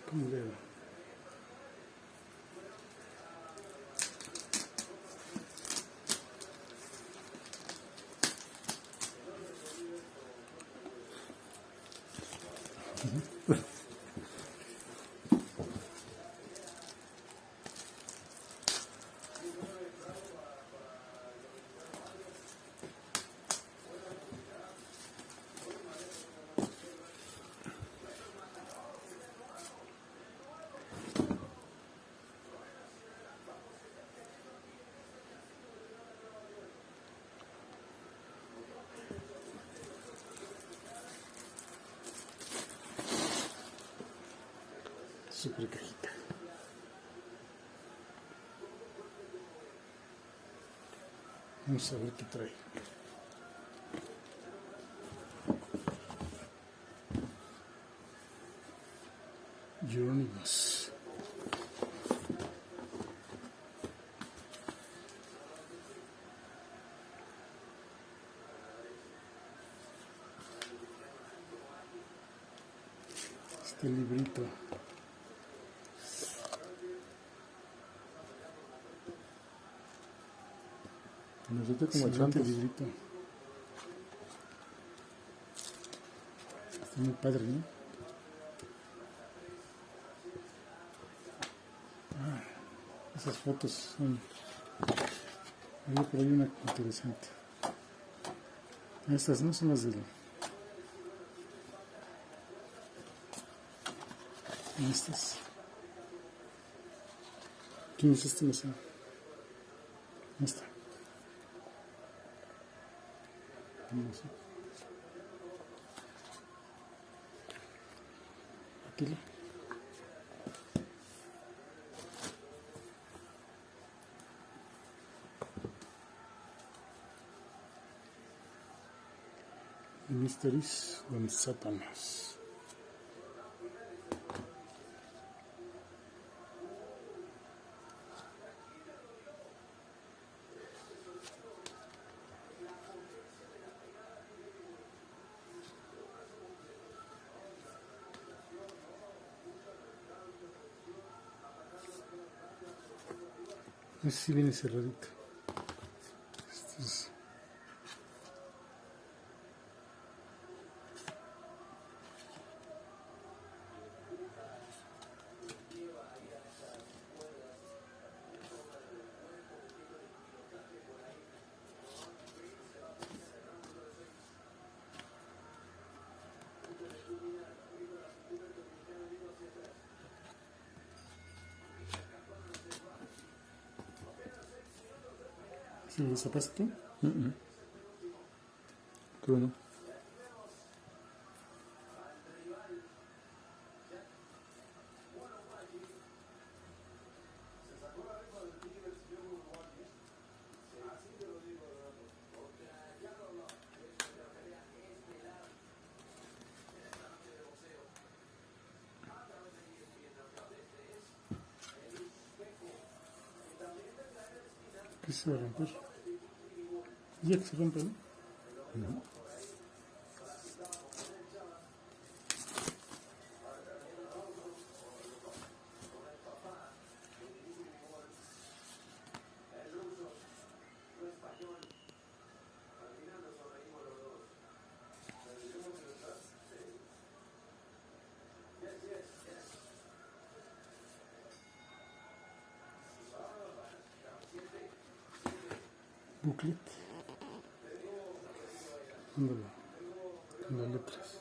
Como veo. Super cajita. Vamos a ver qué trae. Jerónimos. Este librito. Nosotros como Excelente chantos. librito. Está muy padre, ¿no? Esas fotos son... Hay por ahí una interesante. Estas no son las del... Estas. ¿Quién es este? No sé. Esta. No sé. Aquí lo. Mysteries con Satanás. Ese sí viene cerradito. Este es... ¿Se lo desapaste tú? Creo no. ¿Qué se va a romper? Ya que se rompe, ¿no? Booklet. Ándale. Con las letras.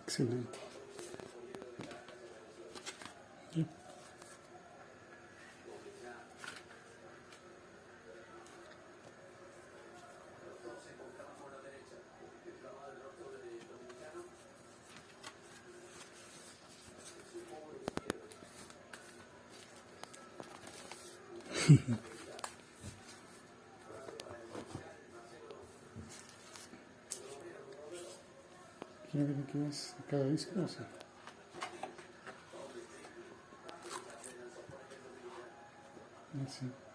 Excelente. Ya. ¿Quiere ver qué es cada disco? O sea, no sé.